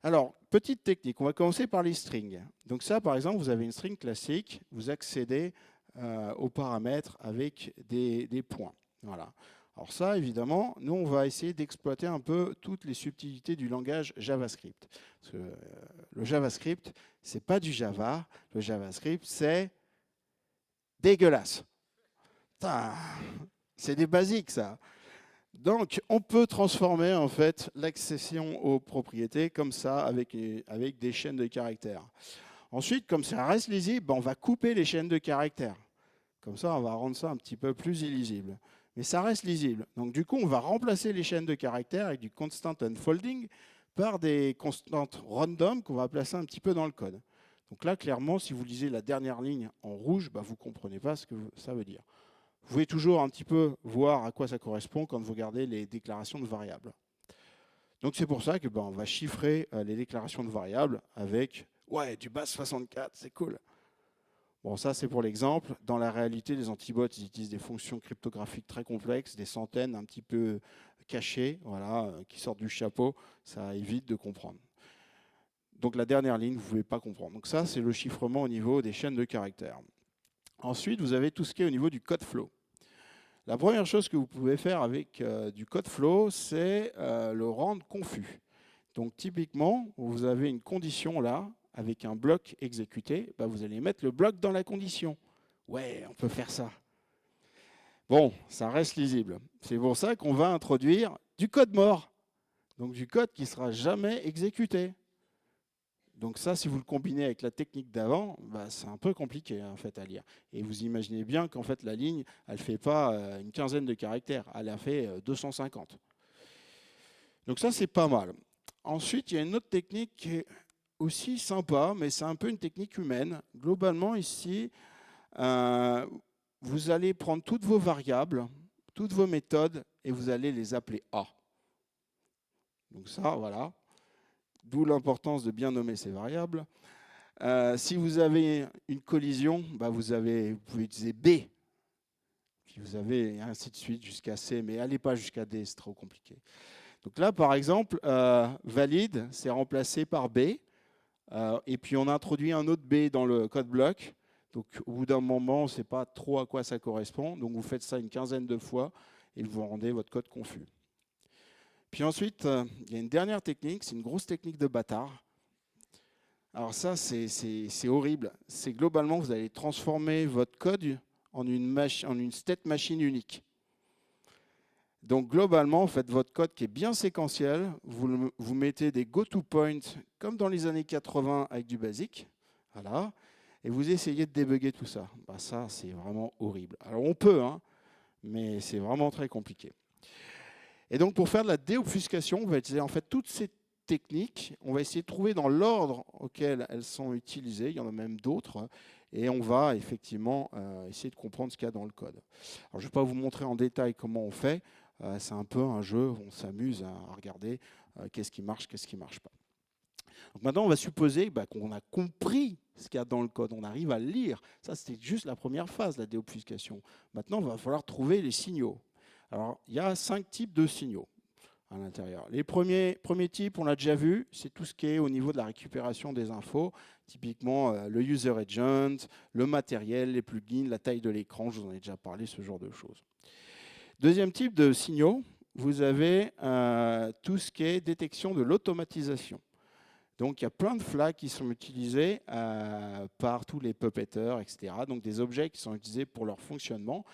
Alors, petite technique, on va commencer par les strings. Donc ça, par exemple, vous avez une string classique, vous accédez aux paramètres avec des points. Voilà. Alors ça, évidemment, nous, on va essayer d'exploiter un peu toutes les subtilités du langage JavaScript. Parce que le JavaScript, ce n'est pas du Java. Le JavaScript, c'est dégueulasse. C'est des basiques, ça. Donc, on peut transformer en fait l'accession aux propriétés comme ça avec des chaînes de caractères. Ensuite, comme ça reste lisible, on va couper les chaînes de caractères. Comme ça, on va rendre ça un petit peu plus illisible. Mais ça reste lisible. Donc, du coup, on va remplacer les chaînes de caractères avec du constant unfolding par des constantes random qu'on va placer un petit peu dans le code. Donc là, clairement, si vous lisez la dernière ligne en rouge, bah, vous ne comprenez pas ce que ça veut dire. Vous pouvez toujours un petit peu voir à quoi ça correspond quand vous regardez les déclarations de variables. Donc c'est pour ça que on va chiffrer les déclarations de variables avec du base64, c'est cool. Bon, ça c'est pour l'exemple. Dans la réalité, les antibots ils utilisent des fonctions cryptographiques très complexes, des centaines un petit peu cachées, voilà, qui sortent du chapeau. Ça évite de comprendre. Donc la dernière ligne, vous ne pouvez pas comprendre. Donc ça, c'est le chiffrement au niveau des chaînes de caractères. Ensuite, vous avez tout ce qui est au niveau du code flow. La première chose que vous pouvez faire avec du code flow, c'est le rendre confus. Donc typiquement, vous avez une condition là, avec un bloc exécuté, vous allez mettre le bloc dans la condition. Ouais, on peut faire ça. Bon, ça reste lisible. C'est pour ça qu'on va introduire du code mort. Donc du code qui ne sera jamais exécuté. Donc ça, si vous le combinez avec la technique d'avant, c'est un peu compliqué en fait à lire. Et vous imaginez bien qu'en fait la ligne, elle ne fait pas une quinzaine de caractères, elle en fait 250. Donc ça, c'est pas mal. Ensuite, il y a une autre technique qui est aussi sympa, mais c'est un peu une technique humaine. Globalement, ici, vous allez prendre toutes vos variables, toutes vos méthodes, et vous allez les appeler A. Donc ça, voilà. D'où l'importance de bien nommer ces variables. Si vous avez une collision, vous pouvez utiliser B. Puis vous avez ainsi de suite jusqu'à C, mais allez pas jusqu'à D, c'est trop compliqué. Donc là, par exemple, valide, c'est remplacé par B. Et puis on introduit un autre B dans le code bloc. Donc au bout d'un moment, on ne sait pas trop à quoi ça correspond. Donc vous faites ça une quinzaine de fois et vous rendez votre code confus. Puis ensuite, il y a une dernière technique, c'est une grosse technique de bâtard. Alors ça, c'est horrible. C'est globalement, vous allez transformer votre code en une state machine unique. Donc globalement, faites votre code qui est bien séquentiel. Vous mettez des go-to-points comme dans les années 80 avec du basic. Voilà. Et vous essayez de débugger tout ça. Ça, c'est vraiment horrible. Alors on peut, mais c'est vraiment très compliqué. Et donc, pour faire de la déobfuscation, on va utiliser en fait toutes ces techniques. On va essayer de trouver dans l'ordre auquel elles sont utilisées. Il y en a même d'autres. Et on va effectivement essayer de comprendre ce qu'il y a dans le code. Alors, je ne vais pas vous montrer en détail comment on fait. C'est un peu un jeu où on s'amuse à regarder qu'est-ce qui marche, qu'est-ce qui ne marche pas. Donc maintenant, on va supposer qu'on a compris ce qu'il y a dans le code. On arrive à le lire. Ça, c'était juste la première phase, la déobfuscation. Maintenant, il va falloir trouver les signaux. Alors, il y a 5 types de signaux à l'intérieur. Les premiers types, on l'a déjà vu, c'est tout ce qui est au niveau de la récupération des infos, typiquement le user agent, le matériel, les plugins, la taille de l'écran, je vous en ai déjà parlé, ce genre de choses. Deuxième type de signaux, vous avez tout ce qui est détection de l'automatisation. Donc, il y a plein de flags qui sont utilisés par tous les puppetters, etc. Donc, des objets qui sont utilisés pour leur fonctionnement.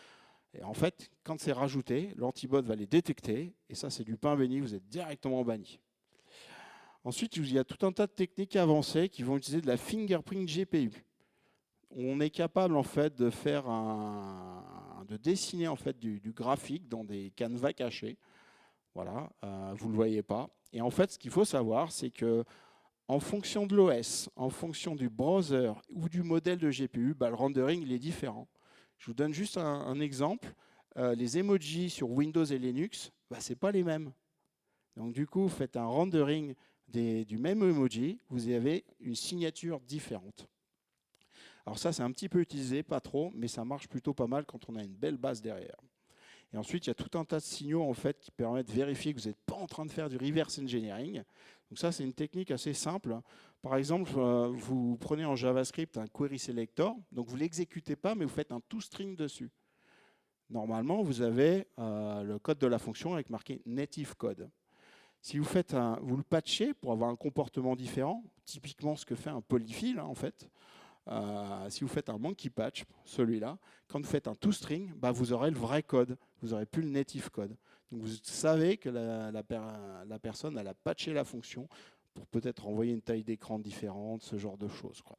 Et en fait, quand c'est rajouté, l'antibot va les détecter. Et ça, c'est du pain béni, vous êtes directement banni. Ensuite, il y a tout un tas de techniques avancées qui vont utiliser de la fingerprint GPU. On est capable en fait de faire de dessiner en fait du graphique dans des canevas cachés. Voilà, vous ne le voyez pas. Et en fait, ce qu'il faut savoir, c'est que en fonction de l'OS, en fonction du browser ou du modèle de GPU, le rendering il est différent. Je vous donne juste un exemple. Les emojis sur Windows et Linux, ce n'est pas les mêmes. Donc du coup, vous faites un rendering du même emoji, vous avez une signature différente. Alors ça, c'est un petit peu utilisé, pas trop, mais ça marche plutôt pas mal quand on a une belle base derrière. Et ensuite, il y a tout un tas de signaux en fait, qui permettent de vérifier que vous n'êtes pas en train de faire du reverse engineering. Donc ça, c'est une technique assez simple. Par exemple, vous prenez en JavaScript un query selector, donc vous ne l'exécutez pas, mais vous faites un toString dessus. Normalement, vous avez le code de la fonction avec marqué native code. Si vous le patchez pour avoir un comportement différent, typiquement ce que fait un polyfill en fait, si vous faites un monkey patch, celui-là, quand vous faites un toString, vous aurez le vrai code, vous n'aurez plus le native code. Donc vous savez que la personne elle a patché la fonction pour peut-être envoyer une taille d'écran différente, ce genre de choses, quoi.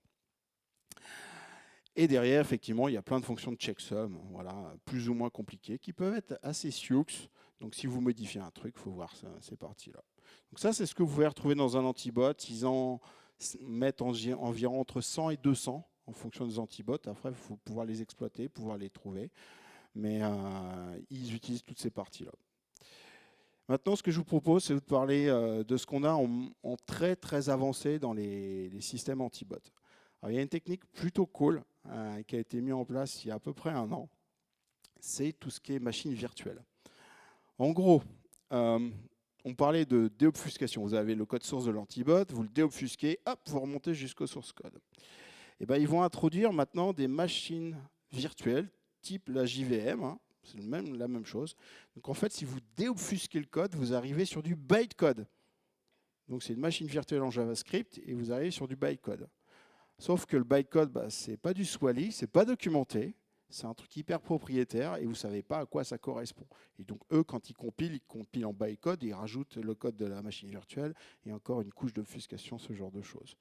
Et derrière, effectivement, il y a plein de fonctions de checksum, voilà, plus ou moins compliquées, qui peuvent être assez sioux. Donc si vous modifiez un truc, il faut voir ces parties-là. Donc ça, c'est ce que vous pouvez retrouver dans un antibot. Ils en mettent environ entre 100 et 200 en fonction des antibots. Après, il faut pouvoir les exploiter, pouvoir les trouver. Mais ils utilisent toutes ces parties-là. Maintenant, ce que je vous propose, c'est de parler de ce qu'on a en très très avancé dans les systèmes antibots. Alors, il y a une technique plutôt cool qui a été mise en place il y a à peu près 1 an. C'est tout ce qui est machine virtuelle. En gros, on parlait de déobfuscation. Vous avez le code source de l'antibot, vous le déobfusquez, hop, vous remontez jusqu'au source code. Et ben, ils vont introduire maintenant des machines virtuelles, type la JVM, hein, c'est la même chose. Donc en fait, si vous déobfusquez le code, vous arrivez sur du bytecode. Donc c'est une machine virtuelle en JavaScript et vous arrivez sur du bytecode. Sauf que le bytecode, c'est pas du Swally, c'est pas documenté, c'est un truc hyper propriétaire et vous savez pas à quoi ça correspond. Et donc eux, quand ils compilent en bytecode, ils rajoutent le code de la machine virtuelle et encore une couche d'obfuscation, ce genre de choses.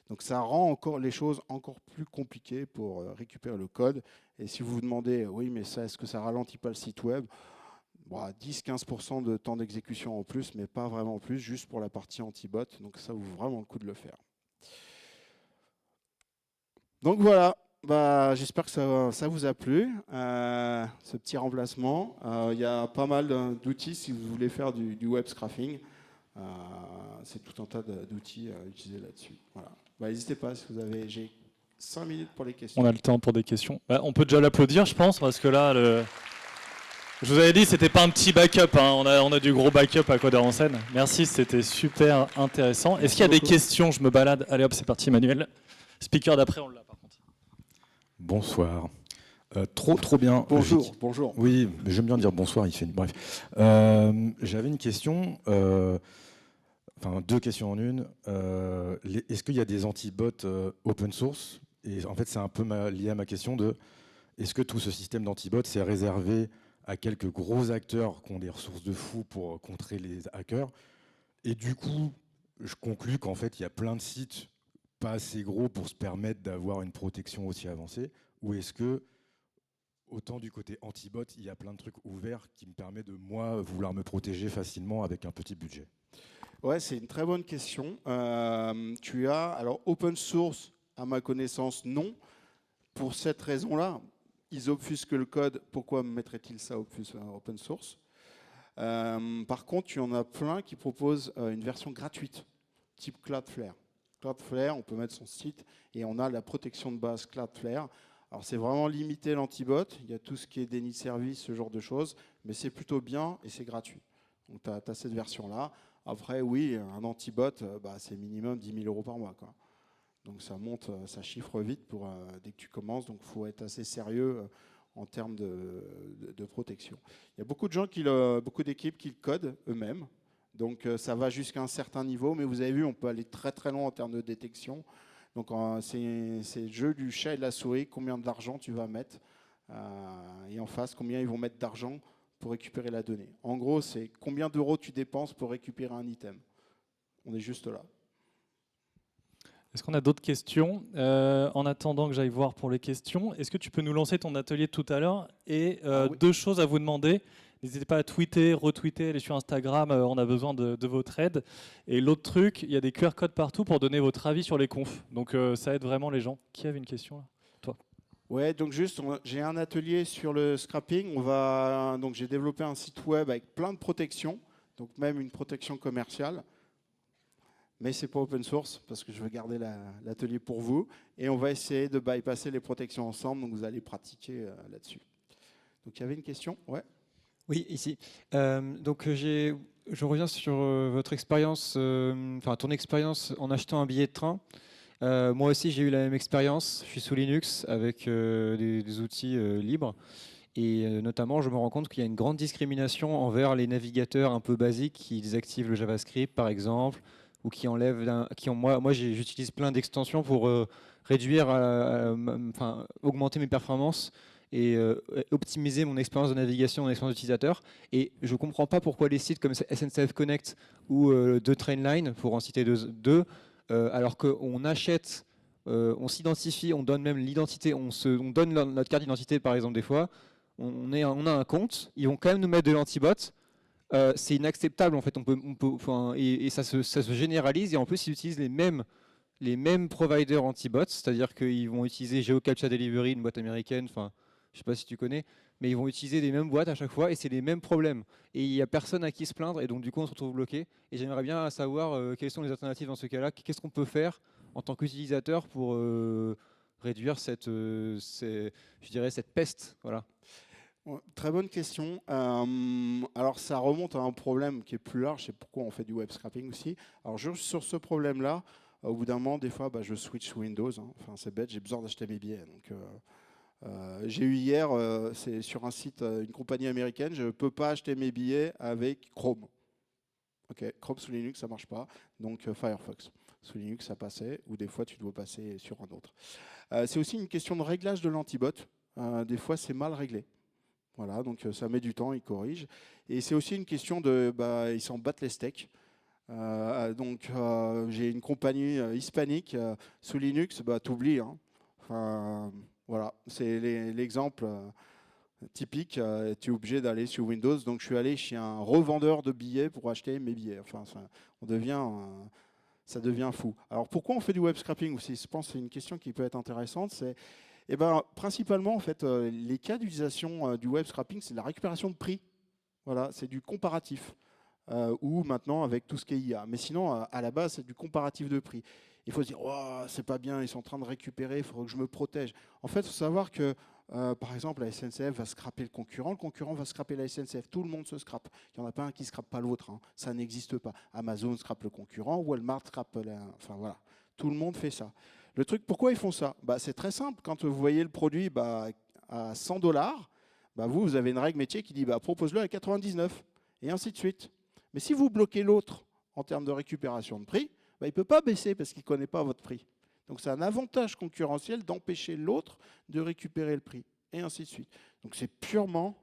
Donc ça rend encore les choses encore plus compliquées pour récupérer le code. Et si vous vous demandez, oui, mais ça, est-ce que ça ralentit pas le site web ? 10-15% de temps d'exécution en plus, mais pas vraiment plus, juste pour la partie anti-bot. Donc ça vaut vraiment le coup de le faire. Donc voilà, j'espère que ça vous a plu, ce petit remplacement. Il y a pas mal d'outils si vous voulez faire du web scraping. C'est tout un tas d'outils à utiliser là-dessus. Voilà. N'hésitez pas, si vous avez, j'ai 5 minutes pour les questions. On a le temps pour des questions. On peut déjà l'applaudir, je pense, parce que là, je vous avais dit, c'était pas un petit backup. Hein. On a du gros backup à Codeur en scène. Merci, c'était super intéressant. Est-ce qu'il y a des questions ? Je me balade. Allez hop, c'est parti, Emmanuel. Speaker d'après, on l'a par contre. Bonsoir. Trop bien. Bonjour. Oui, mais j'aime bien dire bonsoir, il fait une... Bref. J'avais une question, enfin 2 questions en une. Est-ce qu'il y a des antibots open source ? Et en fait, c'est un peu lié à ma question de est-ce que tout ce système d'antibots c'est réservé à quelques gros acteurs qui ont des ressources de fou pour contrer les hackers ? Et du coup, je conclus qu'en fait, il y a plein de sites pas assez gros pour se permettre d'avoir une protection aussi avancée. Ou est-ce que autant du côté anti-bot, il y a plein de trucs ouverts qui me permettent de, moi, vouloir me protéger facilement avec un petit budget ? Ouais, c'est une très bonne question. Alors, open source, à ma connaissance, non. Pour cette raison-là, ils obfusquent le code. Pourquoi mettrait-ils ça open source ? Par contre, il y en a plein qui proposent une version gratuite, type Cloudflare. Cloudflare, on peut mettre son site et on a la protection de base Cloudflare. Alors c'est vraiment limité l'antibot, il y a tout ce qui est déni de service, ce genre de choses, mais c'est plutôt bien et c'est gratuit. Donc tu as cette version-là. Après, oui, un antibot, c'est minimum 10 000 € par mois, quoi. Donc ça monte, ça chiffre vite dès que tu commences, donc il faut être assez sérieux en termes de protection. Il y a beaucoup de gens, beaucoup d'équipes qui le codent eux-mêmes. Donc ça va jusqu'à un certain niveau, mais vous avez vu, on peut aller très très loin en termes de détection. Donc c'est le jeu du chat et de la souris, combien d'argent tu vas mettre, et en face, combien ils vont mettre d'argent pour récupérer la donnée. En gros, c'est combien d'euros tu dépenses pour récupérer un item. On est juste là. Est-ce qu'on a d'autres questions ? En attendant que j'aille voir pour les questions, est-ce que tu peux nous lancer ton atelier de tout à l'heure ? Et oui. 2 choses à vous demander. N'hésitez pas à tweeter, retweeter, aller sur Instagram, on a besoin de votre aide. Et l'autre truc, il y a des QR codes partout pour donner votre avis sur les confs. Donc ça aide vraiment les gens. Qui avait une question là ? Toi. Ouais, donc juste, j'ai un atelier sur le scrapping. Donc j'ai développé un site web avec plein de protections, donc même une protection commerciale. Mais c'est pas open source parce que je veux garder l'atelier pour vous. Et on va essayer de bypasser les protections ensemble, donc vous allez pratiquer là-dessus. Donc il y avait une question ? Ouais. Oui, ici. Je reviens sur votre expérience, ton expérience en achetant un billet de train. Moi aussi, j'ai eu la même expérience. Je suis sous Linux avec des outils libres. Et notamment, je me rends compte qu'il y a une grande discrimination envers les navigateurs un peu basiques qui désactivent le JavaScript, par exemple, ou qui enlèvent... Moi, j'utilise plein d'extensions pour réduire, augmenter mes performances et optimiser mon expérience de navigation, mon expérience d'utilisateur. Et je ne comprends pas pourquoi les sites comme SNCF Connect ou The Trainline, pour en citer deux, alors qu'on achète, on s'identifie, on donne même l'identité, on donne notre carte d'identité par exemple des fois, on a un compte, ils vont quand même nous mettre de l'antibot, c'est inacceptable en fait. Et ça se généralise et en plus ils utilisent les mêmes providers anti-bots, c'est-à-dire qu'ils vont utiliser GeoCaptcha Delivery, une boîte américaine, enfin je sais pas si tu connais, mais ils vont utiliser les mêmes boîtes à chaque fois et c'est les mêmes problèmes. Et il n'y a personne à qui se plaindre et donc du coup on se retrouve bloqué. Et j'aimerais bien savoir quelles sont les alternatives dans ce cas-là, qu'est-ce qu'on peut faire en tant qu'utilisateur pour réduire je dirais cette peste, voilà. Ouais, très bonne question. Alors ça remonte à un problème qui est plus large, c'est pourquoi on fait du web scrapping aussi. Alors juste sur ce problème-là, au bout d'un moment, des fois, je switch Windows. Hein. Enfin, c'est bête, j'ai besoin d'acheter mes billets. Donc, j'ai eu hier, c'est sur un site, une compagnie américaine, je ne peux pas acheter mes billets avec Chrome. Ok, Chrome sous Linux, ça ne marche pas. Donc Firefox. Sous Linux, ça passait, ou des fois, tu dois passer sur un autre. C'est aussi une question de réglage de l'antibot. Des fois, c'est mal réglé. Voilà, donc ça met du temps, ils corrigent. Et c'est aussi une question de, ils s'en battent les steaks. J'ai une compagnie hispanique sous Linux, t'oublies. Hein. Enfin, voilà, c'est l'exemple typique. Tu es obligé d'aller sur Windows. Donc je suis allé chez un revendeur de billets pour acheter mes billets. Enfin, ça devient fou. Alors pourquoi on fait du web scrapping aussi? Je pense que c'est une question qui peut être intéressante. C'est principalement, en fait, les cas d'utilisation du web scrapping, c'est de la récupération de prix. Voilà, c'est du comparatif. Ou maintenant avec tout ce qui est IA. Mais sinon, à la base, c'est du comparatif de prix. Il faut se dire, oh, c'est pas bien, ils sont en train de récupérer, il faudrait que je me protège. En fait, il faut savoir que, par exemple, la SNCF va scraper le concurrent va scraper la SNCF. Tout le monde se scrape. Il n'y en a pas un qui ne scrape pas l'autre. Hein. Ça n'existe pas. Amazon scrape le concurrent, Walmart scrape Enfin voilà, tout le monde fait ça. Le truc, pourquoi ils font ça? C'est très simple. Quand vous voyez le produit à $100, vous avez une règle métier qui dit propose-le à 99 et ainsi de suite. Mais si vous bloquez l'autre en termes de récupération de prix, il ne peut pas baisser parce qu'il ne connaît pas votre prix. Donc c'est un avantage concurrentiel d'empêcher l'autre de récupérer le prix, et ainsi de suite. Donc c'est purement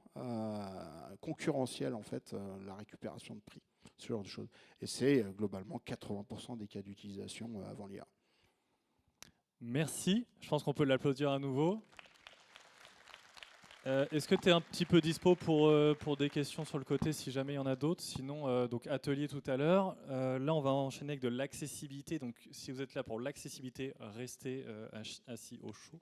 concurrentiel, en fait, la récupération de prix, ce genre de choses. Et c'est globalement 80% des cas d'utilisation avant l'IA. Merci, je pense qu'on peut l'applaudir à nouveau. Est-ce que tu es un petit peu dispo pour des questions sur le côté si jamais il y en a d'autres? Sinon, donc atelier tout à l'heure. Là, on va enchaîner avec de l'accessibilité. Donc, si vous êtes là pour l'accessibilité, restez assis au chaud.